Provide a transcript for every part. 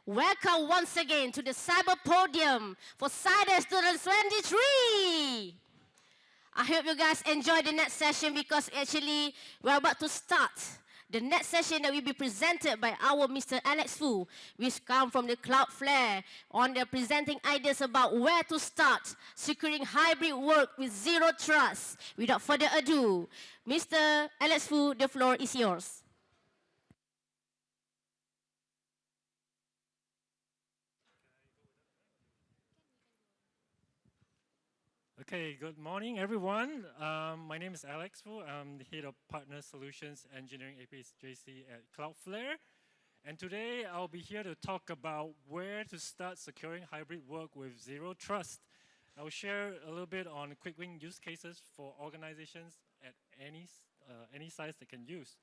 Welcome once again to the Cyber Podium for Cyber 2023. I hope you guys enjoy the next session because actually we're about to start the next session that will be presented by our Mr. Alex Foo, which come from the Cloudflare on their presenting ideas about where to start securing hybrid work with zero trust. Without further ado, Mr. Alex Foo, the floor is yours. Okay, good morning, everyone. My name is Alex Foo. I'm the head of Partner Solutions Engineering APJC at Cloudflare. And today I'll be here to talk about where to start securing hybrid work with zero trust. I'll share a little bit on quick win use cases for organizations at any size they can use.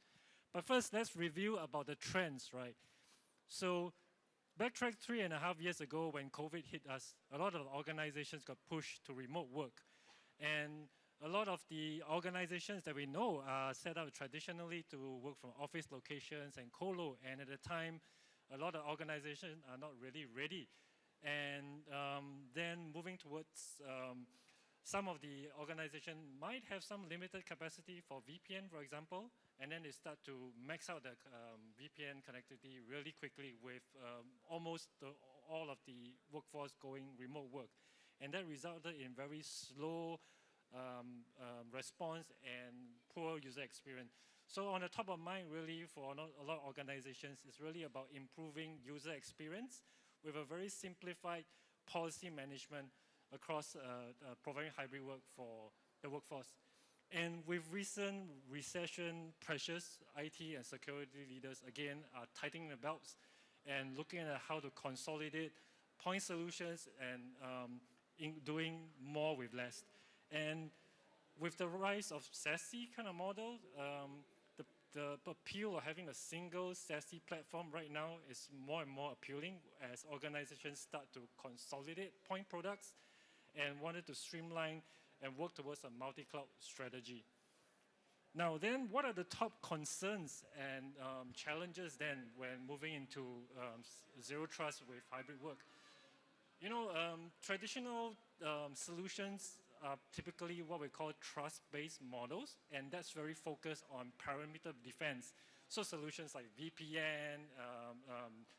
But first, let's review about the trends, right? So backtrack 3.5 years ago when COVID hit us, a lot of organizations got pushed to remote work. And a lot of the organizations that we know are set up traditionally to work from office locations and colo. And at the time, a lot of organizations are not really ready. And then moving towards some of the organization might have some limited capacity for VPN, for example, and then they start to max out the VPN connectivity really quickly with almost all of the workforce going remote work. And that resulted in very slow response and poor user experience. So on the top of mind really for a lot of organizations is really about improving user experience with a very simplified policy management across providing hybrid work for the workforce. And with recent recession pressures, IT and security leaders again are tightening the belts and looking at how to consolidate point solutions and in doing more with less. And with the rise of SASE kind of model, the appeal of having a single SASE platform right now is more and more appealing as organizations start to consolidate point products and wanted to streamline and work towards a multi-cloud strategy. Now then, what are the top concerns and challenges then when moving into zero trust with hybrid work? You know, traditional solutions are typically what we call trust-based models, and that's very focused on perimeter defense. So solutions like VPN,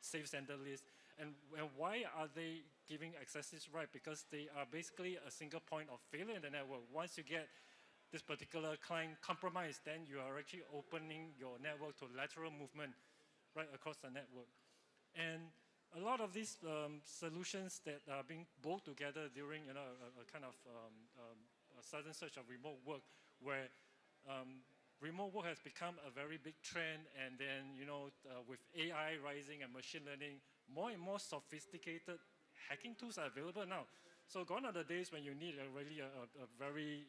safe sender list, and why are they giving access right? Because they are basically a single point of failure in the network. Once you get this particular client compromised, then you are actually opening your network to lateral movement right across the network. And a lot of these solutions that are being brought together during a kind of a sudden surge of remote work where remote work has become a very big trend, and then with AI rising and machine learning, more and more sophisticated hacking tools are available now. So gone are the days when you need a very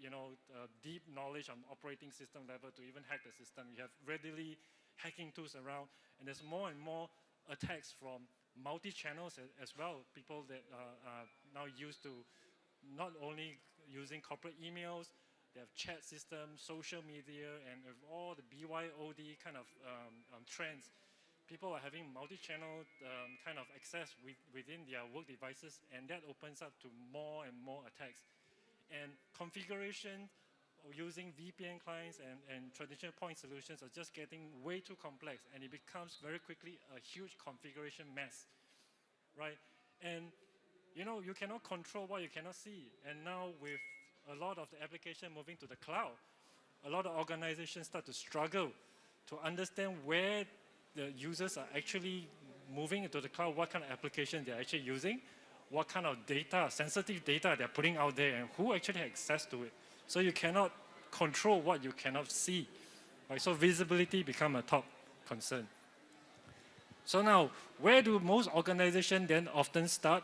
deep knowledge on operating system level to even hack the system. You have readily hacking tools around, and there's more and more attacks from multi-channels as well. People that are now used to not only using corporate emails, they have chat systems, social media, and with all the BYOD kind of trends, people are having multi-channel kind of access within their work devices, and that opens up to more and more attacks. And configuration using VPN clients and traditional point solutions are just getting way too complex, and it becomes very quickly a huge configuration mess, right? And you cannot control what you cannot see. And now with a lot of the application moving to the cloud, a lot of organizations start to struggle to understand where the users are actually moving into the cloud, what kind of application they're actually using, what kind of data, sensitive data they're putting out there, and who actually has access to it. So you cannot control what you cannot see. Right? So visibility become a top concern. So now, where do most organizations then often start?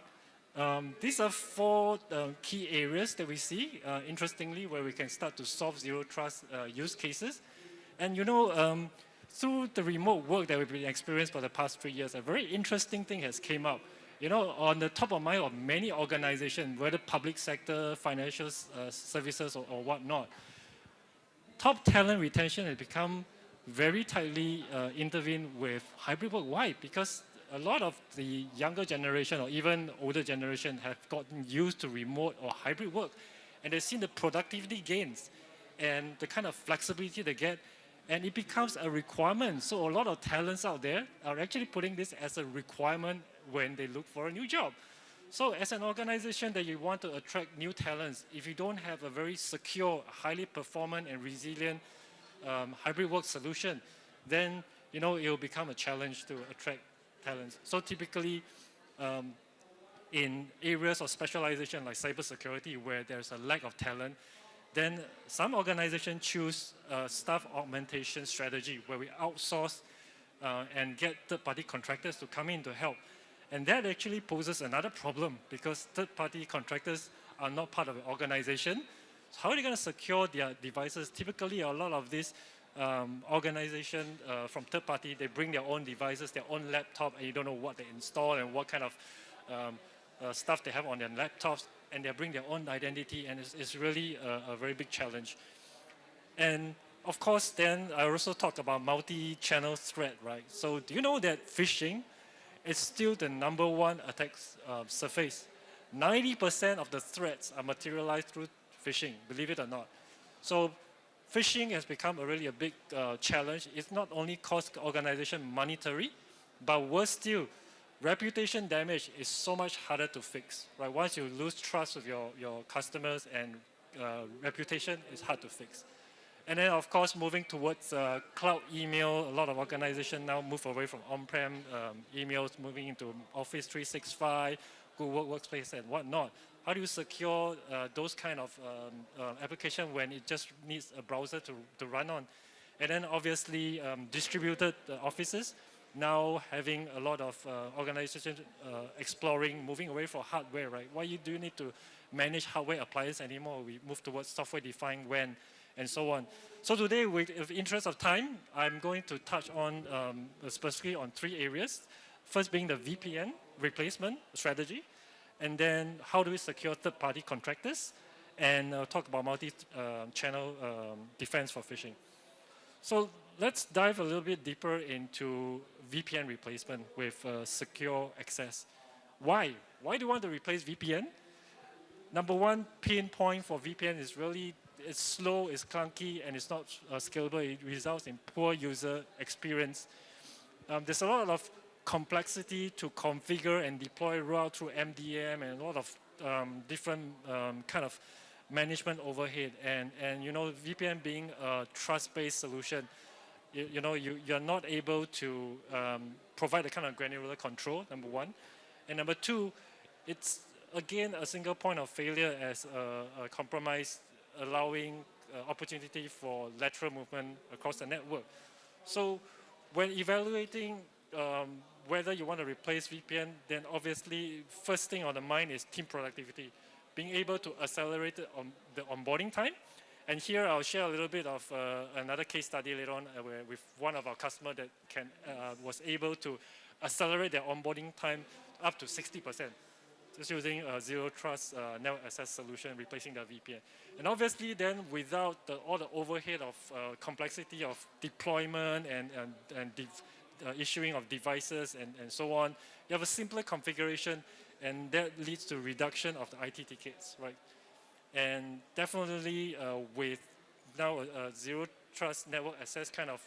These are four key areas that we see, interestingly, where we can start to solve zero trust use cases. And through the remote work that we've been experienced for the past 3 years, a very interesting thing has came up. On the top of mind of many organizations, whether public sector, financial services or whatnot, top talent retention has become very tightly intervened with hybrid work. Why? Because a lot of the younger generation or even older generation have gotten used to remote or hybrid work, and they've seen the productivity gains and the kind of flexibility they get, and it becomes a requirement. So a lot of talents out there are actually putting this as a requirement when they look for a new job. So as an organization that you want to attract new talents, if you don't have a very secure, highly performant and resilient hybrid work solution, then it will become a challenge to attract talents. So typically, in areas of specialization like cybersecurity, where there's a lack of talent, then some organizations choose a staff augmentation strategy where we outsource and get third-party contractors to come in to help. And that actually poses another problem because third-party contractors are not part of the organization. So how are they going to secure their devices? Typically, a lot of these organizations from third-party, they bring their own devices, their own laptop, and you don't know what they install and what kind of stuff they have on their laptops, and they bring their own identity, and it's really a very big challenge. And of course, then I also talked about multi-channel threat, right? So do you know that phishing is still the #1 attack surface? 90% of the threats are materialized through phishing, believe it or not. So phishing has become really a big challenge. It's not only cost organization monetary, but worse still, reputation damage is so much harder to fix, right? Once you lose trust with your customers and reputation, it's hard to fix. And then, of course, moving towards cloud email, a lot of organizations now move away from on-prem emails, moving into Office 365, Google Workspace, and whatnot. How do you secure those kind of application when it just needs a browser to run on? And then, obviously, distributed offices, now having a lot of organizations exploring, moving away from hardware, right? Why do you need to manage hardware appliances anymore? We move towards software-defined WAN, and so on. So today, with interest of time, I'm going to touch on specifically on 3 areas. First being the VPN replacement strategy, and then how do we secure third-party contractors, and talk about multi-channel defense for phishing. So let's dive a little bit deeper into VPN replacement with secure access. Why? Why do you want to replace VPN? #1 pain point for VPN is really it's slow, it's clunky, and it's not scalable. It results in poor user experience. There's a lot of complexity to configure and deploy route through MDM and a lot of different kind of management overhead. And VPN being a trust-based solution, you're not able to provide the kind of granular control, #1. And #2, it's again a single point of failure as a compromise, allowing opportunity for lateral movement across the network. So when evaluating whether you want to replace VPN, then obviously first thing on the mind is team productivity, being able to accelerate the onboarding time. And here I'll share a little bit of another case study later on where with one of our customers that was able to accelerate their onboarding time up to 60%. Just using a zero trust network access solution, replacing the VPN. And obviously then without all the overhead of complexity of deployment and issuing of devices and so on, you have a simpler configuration, and that leads to reduction of the IT tickets, right? And definitely with now a zero trust network access kind of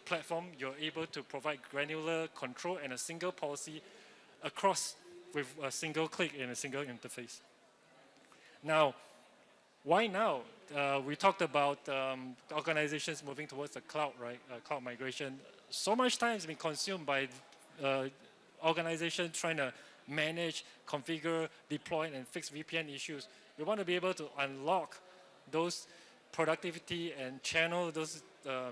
platform, you're able to provide granular control and a single policy across with a single click and a single interface. Now, why now? We talked about organizations moving towards the cloud, right? Cloud migration. So much time has been consumed by organizations trying to manage, configure, deploy, and fix VPN issues. We want to be able to unlock those productivity and channel those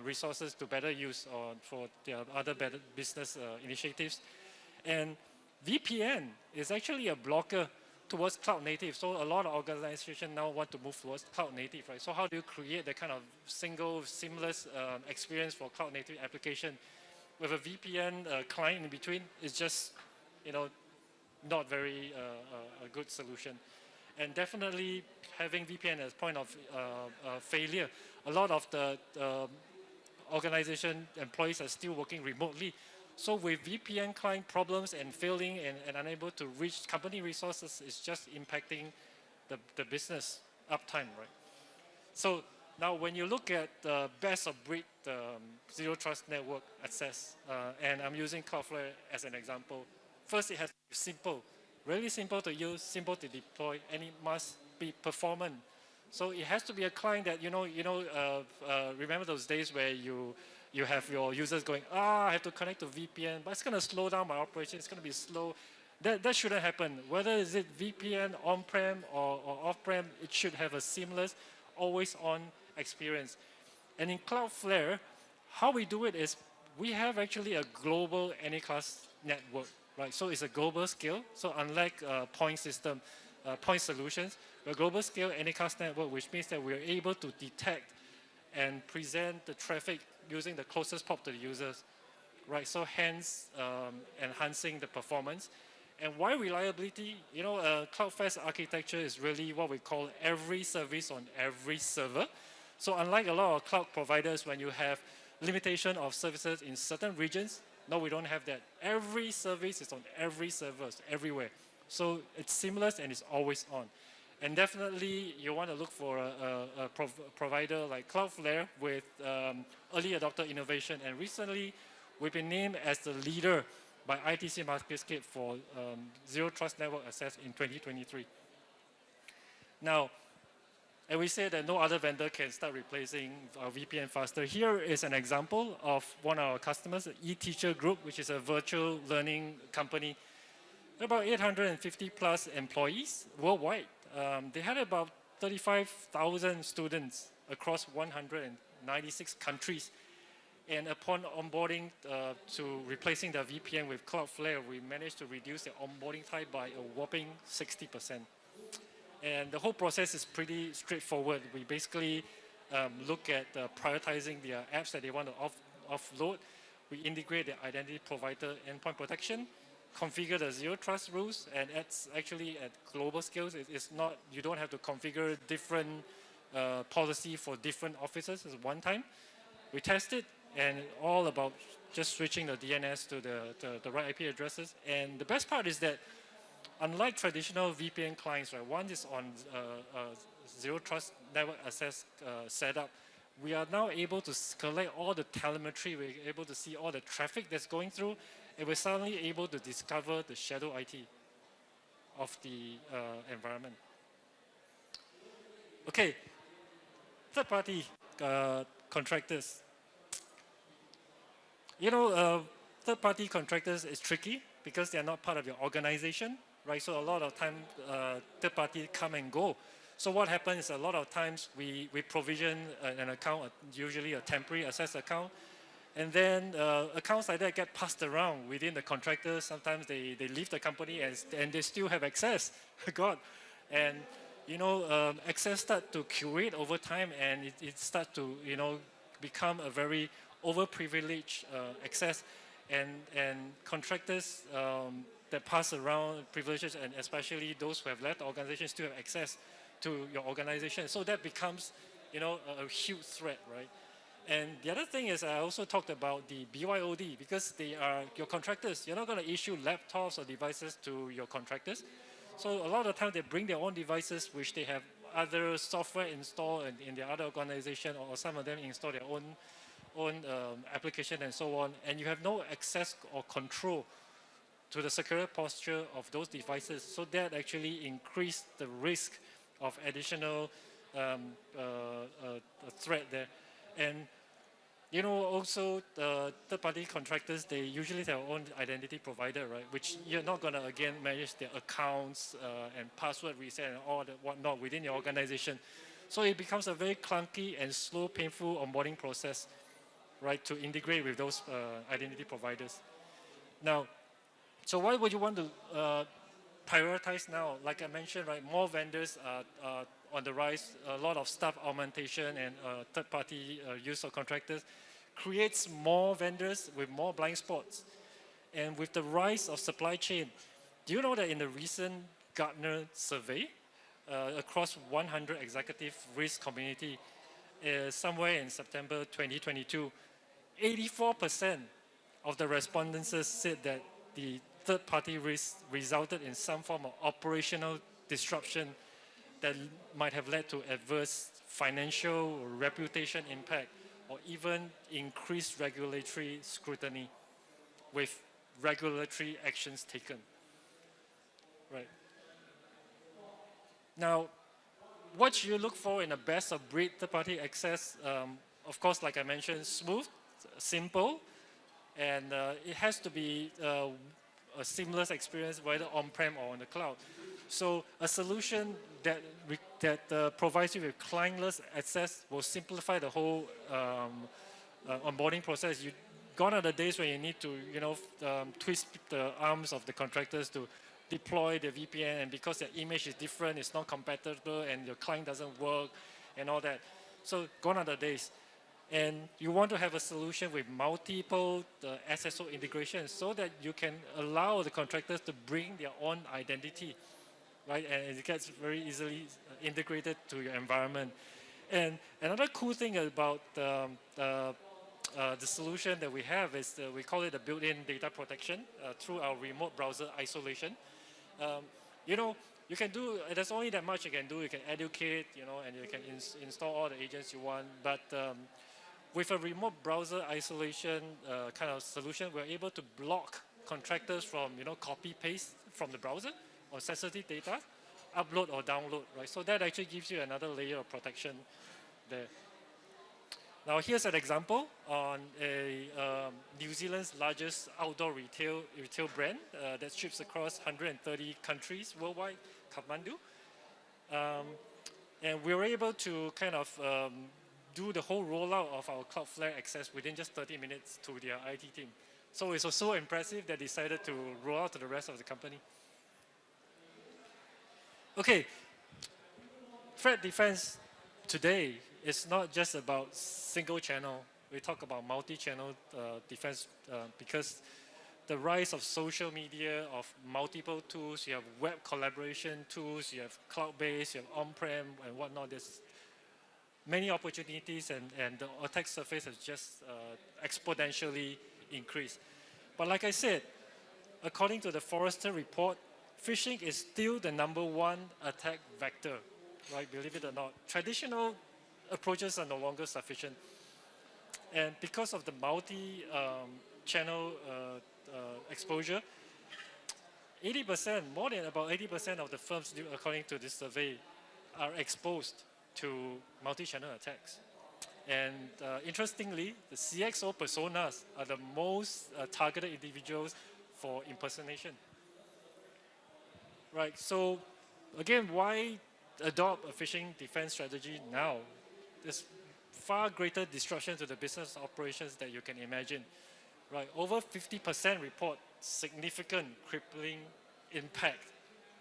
resources to better use for their other better business initiatives. And VPN is actually a blocker towards cloud native. So a lot of organizations now want to move towards cloud native, right? So how do you create the kind of single, seamless experience for cloud native application with a VPN client in between? Is just, not very a good solution. And definitely having VPN as point of failure. A lot of the organization employees are still working remotely. So with VPN client problems and failing and unable to reach company resources, it's just impacting the business uptime, right? So now when you look at the best of breed zero trust network access, and I'm using Cloudflare as an example, first it has to be simple, really simple to use, simple to deploy, and it must be performant. So it has to be a client that, remember those days where you have your users going, I have to connect to VPN, but it's going to slow down my operation, it's going to be slow. That shouldn't happen. Whether is it VPN on-prem or off-prem, it should have a seamless, always-on experience. And in Cloudflare, how we do it is we have actually a global any-class network, right? So it's a global scale. So unlike point system, point solutions, we're global scale any-class network, which means that we're able to detect and present the traffic using the closest pop to the users, right? So hence enhancing the performance. And why reliability? Cloudflare's architecture is really what we call every service on every server. So unlike a lot of cloud providers, when you have limitation of services in certain regions, no, we don't have that. Every service is on every server, everywhere. So it's seamless and it's always on. And definitely you want to look for a provider like Cloudflare with early adopter innovation. And recently, we've been named as the leader by ITC MarketScape for Zero Trust Network Access in 2023. Now, and we say that no other vendor can start replacing our VPN faster. Here is an example of one of our customers, eTeacher Group, which is a virtual learning company. About 850 plus employees worldwide. They had about 35,000 students across 196 countries. And upon onboarding to replacing the VPN with Cloudflare, we managed to reduce the onboarding time by a whopping 60%. And the whole process is pretty straightforward. We basically look at prioritizing the apps that they want to offload. We integrate the identity provider endpoint protection, configure the zero trust rules, and it's actually at global scales. It's not, you don't have to configure different policy for different offices. It's one time. We test it, and all about just switching the DNS to the right IP addresses. And the best part is that unlike traditional VPN clients, right, one is on zero trust network access setup, we are now able to collect all the telemetry, we're able to see all the traffic that's going through, and we're suddenly able to discover the shadow IT of the environment. Okay, third-party contractors. Third-party contractors is tricky because they're not part of your organization, right? So a lot of time, third-party come and go. So what happens is a lot of times we provision an account, usually a temporary access account, and then accounts like that get passed around within the contractors. Sometimes they leave the company and they still have access. God, and access start to curate over time, and it starts to become a very overprivileged access, and contractors that pass around privileges, and especially those who have left the organization, still have access to your organization. So that becomes a huge threat, right? And the other thing is I also talked about the BYOD, because they are your contractors. You're not going to issue laptops or devices to your contractors. So a lot of times they bring their own devices, which they have other software installed in their other organization, or some of them install their own application and so on. And you have no access or control to the secure posture of those devices. So that actually increased the risk of additional threat there. And also third-party contractors, they usually have their own identity provider, right? Which you're not going to, again, manage their accounts and password reset and all that whatnot within your organization. So it becomes a very clunky and slow, painful onboarding process, right, to integrate with those identity providers. Now, so why would you want to prioritize now? Like I mentioned, right, more vendors are on the rise. A lot of staff augmentation and third-party use of contractors creates more vendors with more blind spots. And with the rise of supply chain, do you know that in the recent Gartner survey across 100 executive risk community, somewhere in September 2022, 84% of the respondents said that the third-party risk resulted in some form of operational disruption that might have led to adverse financial or reputation impact, or even increased regulatory scrutiny with regulatory actions taken. Right. Now, what should you look for in a best of breed third-party access? Of course, like I mentioned, smooth, simple, and it has to be a seamless experience, whether on-prem or on the cloud. So a solution that provides you with clientless access will simplify the whole onboarding process. Gone are the days where you need to, twist the arms of the contractors to deploy the VPN, and because the image is different, it's not compatible, and your client doesn't work, and all that. So gone are the days. And you want to have a solution with multiple SSO integrations so that you can allow the contractors to bring their own identity, right? And it gets very easily integrated to your environment. And another cool thing about the solution that we have is we call it a built-in data protection through our remote browser isolation. You can do, there's only that much you can do. You can educate, and you can install all the agents you want. But with a remote browser isolation kind of solution, we're able to block contractors from, copy paste from the browser or sensitive data, upload or download, right? So that actually gives you another layer of protection there. Now here's an example on a New Zealand's largest outdoor retail brand that ships across 130 countries worldwide, Kathmandu. And we were able to kind of do the whole rollout of our Cloudflare access within just 30 minutes to their IT team. So it was so impressive they decided to roll out to the rest of the company. Okay, threat defense today is not just about single channel. We talk about multi-channel defense because the rise of social media, of multiple tools, you have web collaboration tools, you have cloud-based, you have on-prem and whatnot. There's many opportunities, and the attack surface has just exponentially increased. But like I said, according to the Forrester report, phishing is still the #1 attack vector, right? Believe it or not. Traditional approaches are no longer sufficient. And because of the multi-channel exposure, 80%, more than about 80% of the firms, according to this survey, are exposed to multi-channel attacks. And interestingly, the CXO personas are the most targeted individuals for impersonation. Right, so again, why adopt a phishing defense strategy now? There's far greater disruption to the business operations that you can imagine. Right, over 50% report significant crippling impact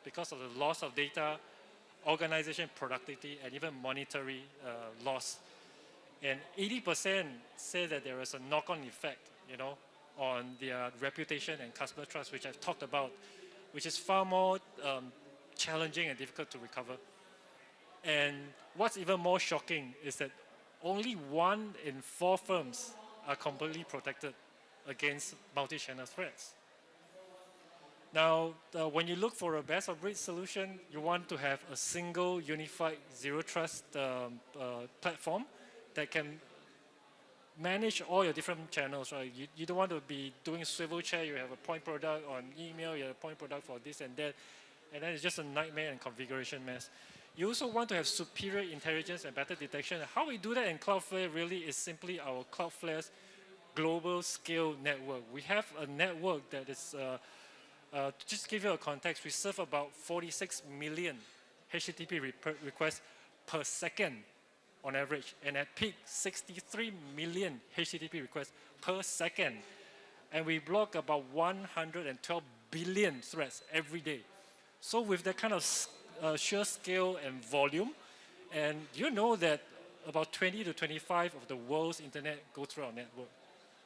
because of the loss of data, organization productivity, and even monetary loss. And 80% say that there is a knock-on effect, on their reputation and customer trust, which I've talked about, which is far more challenging and difficult to recover. And what's even more shocking is that only 1 in 4 firms are completely protected against multi-channel threats. Now, when you look for a best-of-breed solution, you want to have a single unified zero-trust platform that can manage all your different channels, right? You don't want to be doing swivel chair. You have a point product on email, you have a point product for this and that, and then it's just a nightmare and configuration mess. You also want to have superior intelligence and better detection. How we do that in Cloudflare really is simply our Cloudflare's global scale network. We have a network that is, to just give you a context, we serve about 46 million HTTP requests per second on average, and at peak, 63 million HTTP requests per second. And we block about 112 billion threads every day. So with that kind of sheer scale and volume, and you know that about 20 to 25 of the world's internet go through our network.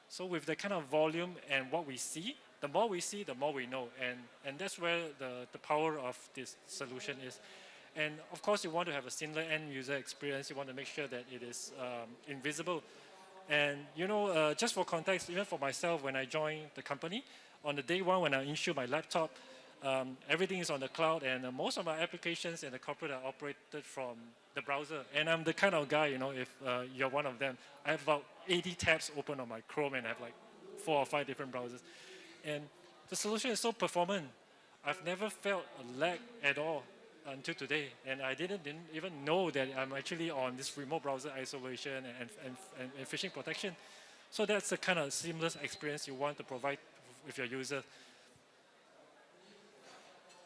So with that kind of volume and what we see, the more we see, the more we know. And that's where the power of this solution is. And of course, you want to have a similar end user experience. You want to make sure that it is invisible. And just for context, even for myself, when I joined the company, on the day one when I installed my laptop, everything is on the cloud, and most of my applications in the corporate are operated from the browser. And I'm the kind of guy, if you're one of them, I have about 80 tabs open on my Chrome, and I have like 4 or 5 different browsers. And the solution is so performant. I've never felt a lag at all until today, and I didn't even know that I'm actually on this remote browser isolation and phishing protection. So that's the kind of seamless experience you want to provide with your user.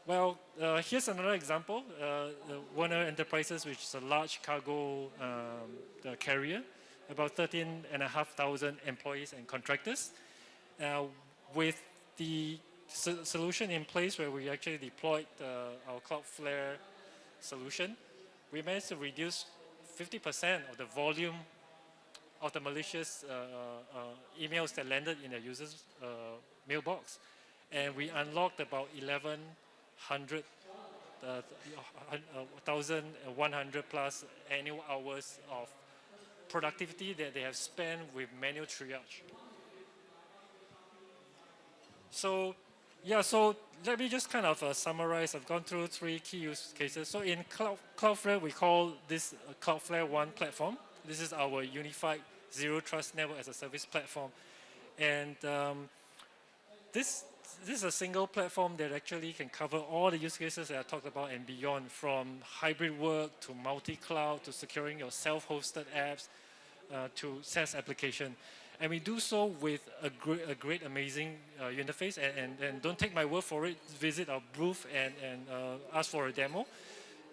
Well, here's another example. Warner Enterprises, which is a large cargo carrier, about 13,500 employees and contractors. With the solution in place where we actually deployed our Cloudflare solution, we managed to reduce 50% of the volume of the malicious emails that landed in the user's mailbox. And we unlocked about 1,100 plus annual hours of productivity that they have spent with manual triage. So, yeah, so let me just kind of summarize. I've gone through 3 key use cases. So in Cloudflare, we call this Cloudflare One platform. This is our unified Zero Trust Network as a Service platform. And this is a single platform that actually can cover all the use cases that I talked about and beyond, from hybrid work to multi-cloud to securing your self-hosted apps to SaaS application. And we do so with a great amazing interface. And don't take my word for it. Visit our booth and ask for a demo.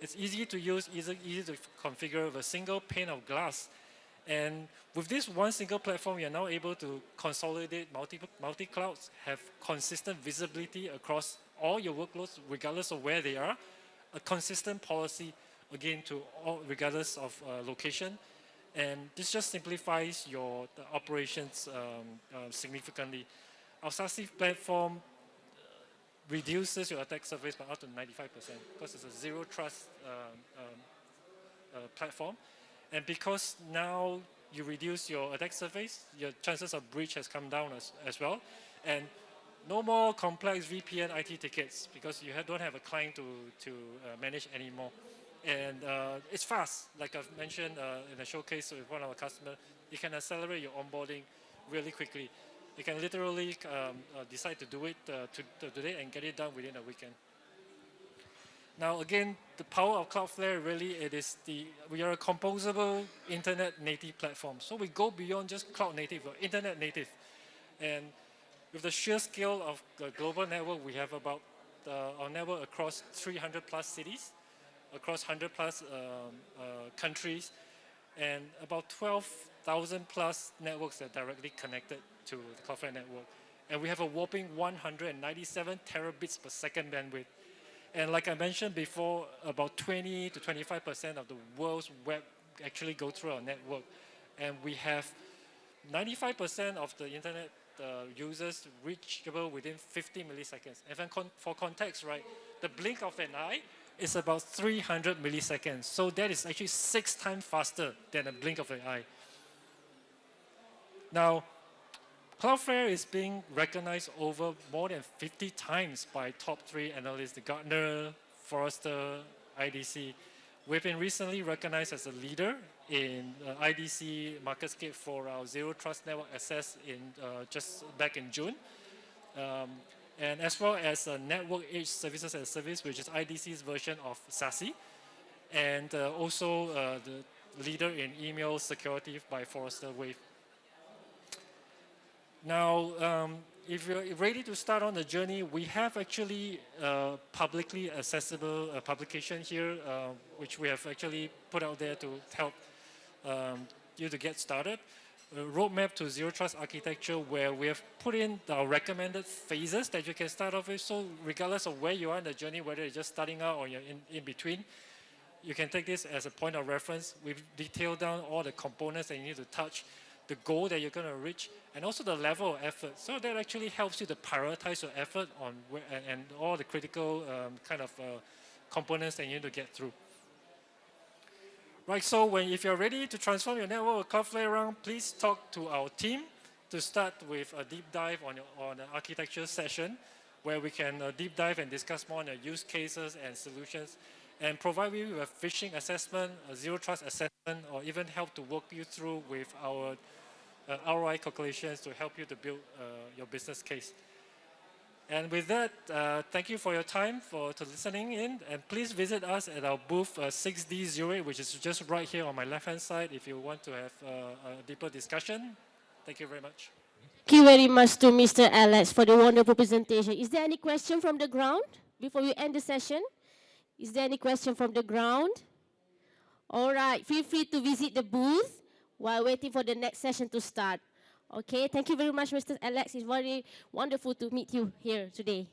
It's easy to use, easy to configure with a single pane of glass. And with this one single platform, you're now able to consolidate multi-clouds, have consistent visibility across all your workloads, regardless of where they are, a consistent policy, again, to all, regardless of location. And this just simplifies your operations significantly. Our SASE platform reduces your attack surface by up to 95% because it's a zero trust platform. And because now you reduce your attack surface, your chances of breach has come down as well. And no more complex VPN IT tickets because you don't have a client to manage anymore. And it's fast, like I've mentioned in a showcase with one of our customers. You can accelerate your onboarding really quickly. You can literally decide to do it today and get it done within a weekend. Now again, the power of Cloudflare really, we are a composable internet native platform. So we go beyond just cloud native, or internet native. And with the sheer scale of the global network, we have about our network across 300 plus cities, across 100 plus countries, and about 12,000 plus networks that are directly connected to the Cloudflare network. And we have a whopping 197 terabits per second bandwidth. And like I mentioned before, about 20 to 25% of the world's web actually go through our network. And we have 95% of the internet users reachable within 50 milliseconds. And for context, right, the blink of an eye is about 300 milliseconds. So that is actually 6 times faster than a blink of an eye. Now, Cloudflare is being recognized over more than 50 times by top 3 analysts, the Gartner, Forrester, IDC. We've been recently recognized as a leader in IDC MarketScape for our Zero Trust Network Access just back in June. And as well as Network Edge Services as a Service, which is IDC's version of SASE, and also the leader in email security by Forrester Wave. Now, if you're ready to start on the journey, we have actually publicly accessible publication here, which we have actually put out there to help you to get started. A roadmap to Zero Trust architecture, where we have put in our recommended phases that you can start off with. So regardless of where you are in the journey, whether you're just starting out or you're in between, you can take this as a point of reference. We've detailed down all the components that you need to touch, the goal that you're going to reach, and also the level of effort. So that actually helps you to prioritize your effort on and all the critical kind of components that you need to get through. Right, so if you're ready to transform your network with Cloudflare around, please talk to our team to start with a deep dive on an architecture session where we can deep dive and discuss more on the use cases and solutions and provide you with a phishing assessment, a zero trust assessment, or even help to walk you through with our ROI calculations to help you to build your business case. And with that, thank you for your time for listening in, and please visit us at our booth 6D08, which is just right here on my left-hand side if you want to have a deeper discussion. Thank you very much. Thank you very much to Mr. Alex for the wonderful presentation. Is there any question from the ground before we end the session? Is there any question from the ground? All right, feel free to visit the booth while waiting for the next session to start. Okay, thank you very much, Mr. Alex. It's very wonderful to meet you here today.